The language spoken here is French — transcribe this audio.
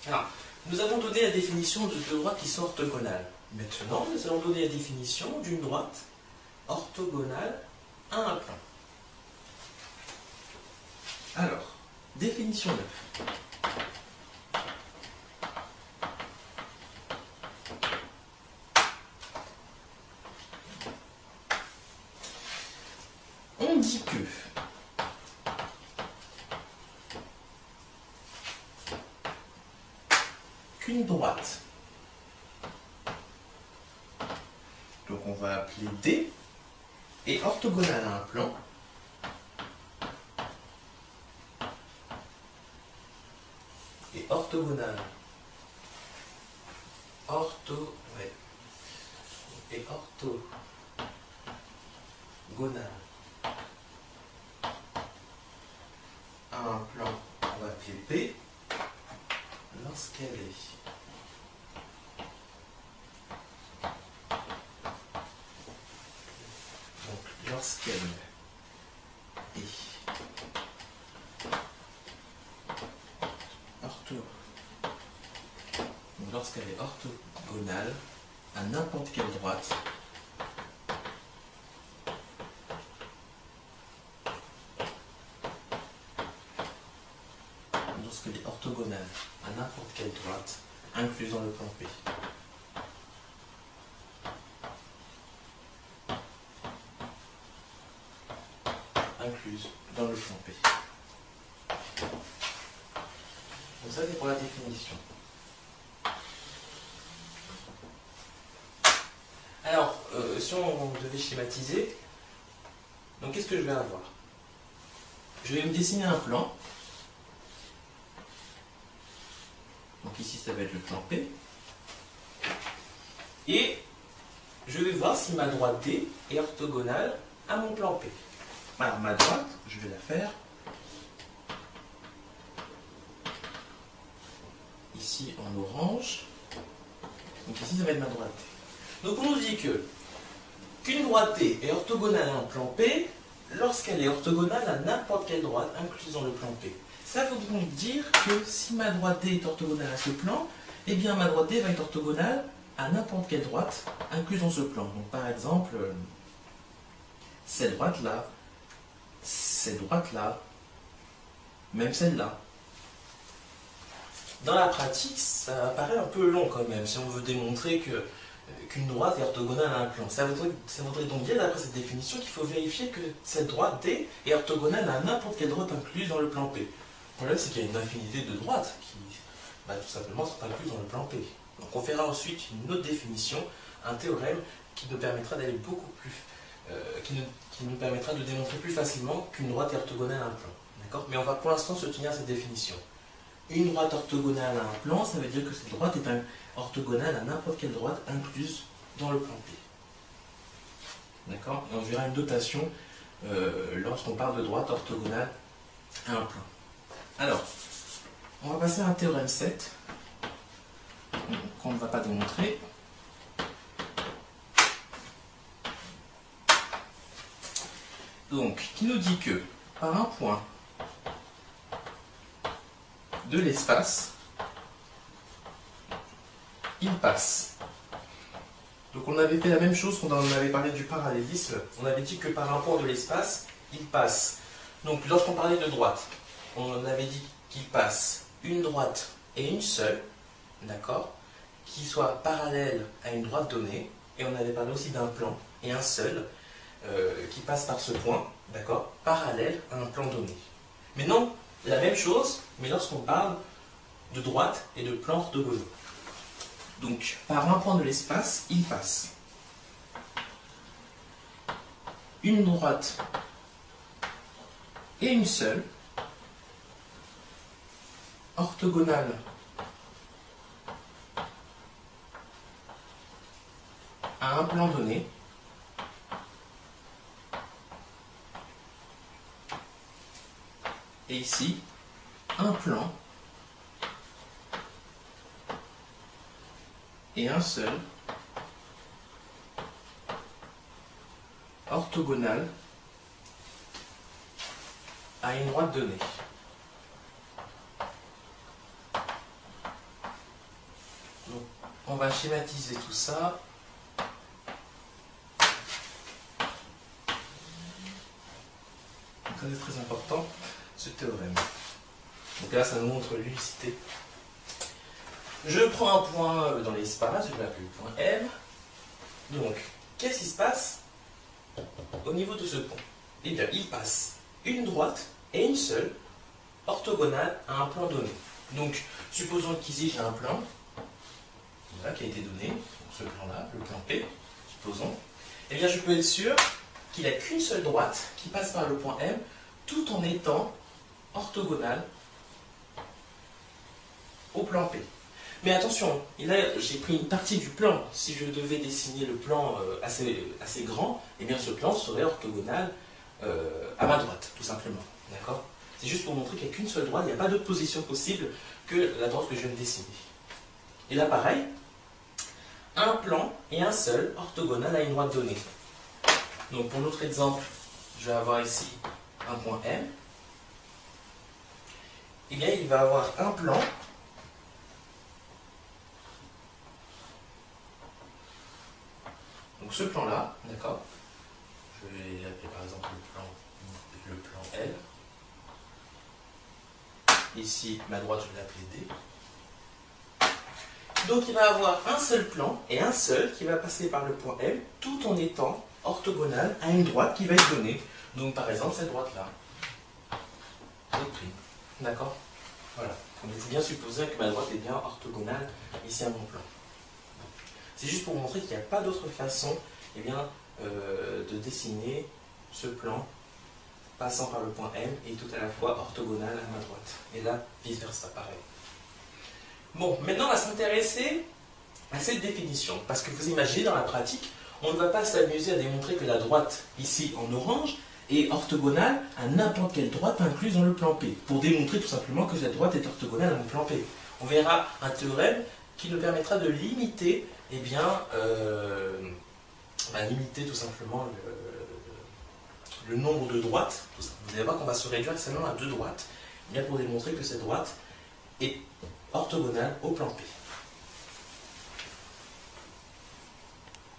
Alors, nous avons donné la définition de deux droites qui sont orthogonales. Maintenant, nous allons donner la définition d'une droite orthogonale à un plan. Alors, définition 9. On dit que qu'une droite, donc on va appeler D, est orthogonale à un plan et orthogonale à un plan, on va appeler P, lorsqu'elle est lorsqu'elle est orthogonale à n'importe quelle droite incluse dans le plan P. Incluse dans le plan P. Donc ça c'est pour la définition. Alors, si on devait schématiser, donc qu'est-ce que je vais avoir? Je vais me dessiner un plan. Donc ici ça va être le plan P. Et je vais voir si ma droite D est orthogonale à mon plan P. Alors ma droite, je vais la faire ici en orange. Donc ici ça va être ma droite D. Donc on nous dit que qu'une droite D est orthogonale à un plan P lorsqu'elle est orthogonale à n'importe quelle droite incluse dans le plan P. Ça veut donc dire que si ma droite D est orthogonale à ce plan, eh bien ma droite D va être orthogonale à n'importe quelle droite incluse dans ce plan. Donc par exemple, cette droite-là, même celle-là. Dans la pratique, ça paraît un peu long quand même, si on veut démontrer qu'une droite est orthogonale à un plan. Ça voudrait donc dire, d'après cette définition, qu'il faut vérifier que cette droite D est orthogonale à n'importe quelle droite incluse dans le plan P. Le problème, c'est qu'il y a une infinité de droites qui, tout simplement, sont incluses dans le plan P. Donc on verra ensuite une autre définition, un théorème qui nous permettra d'aller beaucoup plus, qui nous permettra de démontrer plus facilement qu'une droite est orthogonale à un plan. D'accord ? Mais on va pour l'instant se tenir à cette définition. Une droite orthogonale à un plan, ça veut dire que cette droite est orthogonale à n'importe quelle droite incluse dans le plan P. D'accord ? Et on verra une notation lorsqu'on parle de droite orthogonale à un plan. Alors, on va passer à un théorème 7, qu'on ne va pas démontrer. Donc, qui nous dit que par un point de l'espace, il passe. Donc on avait fait la même chose quand on avait parlé du parallélisme. On avait dit que par un point de l'espace, il passe. Donc lorsqu'on parlait de droite, on avait dit qu'il passe une droite et une seule, d'accord, qui soit parallèle à une droite donnée. Et on avait parlé aussi d'un plan et un seul qui passe par ce point, d'accord, parallèle à un plan donné. Mais non, la même chose, mais lorsqu'on parle de droite et de plan orthogonaux. Donc, par un point de l'espace, il passe une droite et une seule, orthogonale à un plan donné, et ici, un plan et un seul, orthogonal à une droite donnée. on va schématiser tout ça. Ça c'est très important, ce théorème. Donc là, ça nous montre l'unicité. Je prends un point dans l'espace, je vais l'appeler le point M. Donc, qu'est-ce qui se passe au niveau de ce point? Eh bien, il passe une droite et une seule orthogonale à un plan donné. Donc, supposons qu'ici j'ai un plan voilà, qui a été donné, donc ce plan-là, le plan P, supposons. Eh bien, je peux être sûr qu'il n'a qu'une seule droite qui passe par le point M, tout en étant orthogonale au plan P. Mais attention, j'ai pris une partie du plan. Si je devais dessiner le plan assez grand, eh bien ce plan serait orthogonal à ma droite, tout simplement. D'accord? C'est juste pour montrer qu'il n'y a qu'une seule droite, il n'y a pas d'autre position possible que la droite que je viens de dessiner. Et là, pareil, un plan et un seul orthogonal à une droite donnée. Donc pour notre exemple, je vais avoir ici un point M. Eh bien, il va avoir un plan donc ce plan-là, d'accord, je vais l'appeler par exemple le plan L. Ici, ma droite, je vais l'appeler D. Donc il va avoir un seul plan et un seul qui va passer par le point M tout en étant orthogonal à une droite qui va être donnée. Donc par exemple cette droite-là. D'accord? Voilà. Donc il faut bien supposer que ma droite est bien orthogonale ici à mon plan. C'est juste pour montrer qu'il n'y a pas d'autre façon eh bien, de dessiner ce plan passant par le point M et tout à la fois orthogonal à ma droite. Et là, vice versa, pareil. Bon, maintenant on va s'intéresser à cette définition. Parce que vous imaginez, dans la pratique, on ne va pas s'amuser à démontrer que la droite, ici en orange, est orthogonale à n'importe quelle droite incluse dans le plan P. Pour démontrer tout simplement que cette droite est orthogonale à mon plan P. On verra un théorème qui nous permettra de limiter eh bien, limiter tout simplement le nombre de droites. Vous allez voir qu'on va se réduire seulement à 2 droites, bien pour démontrer que cette droite est orthogonale au plan P.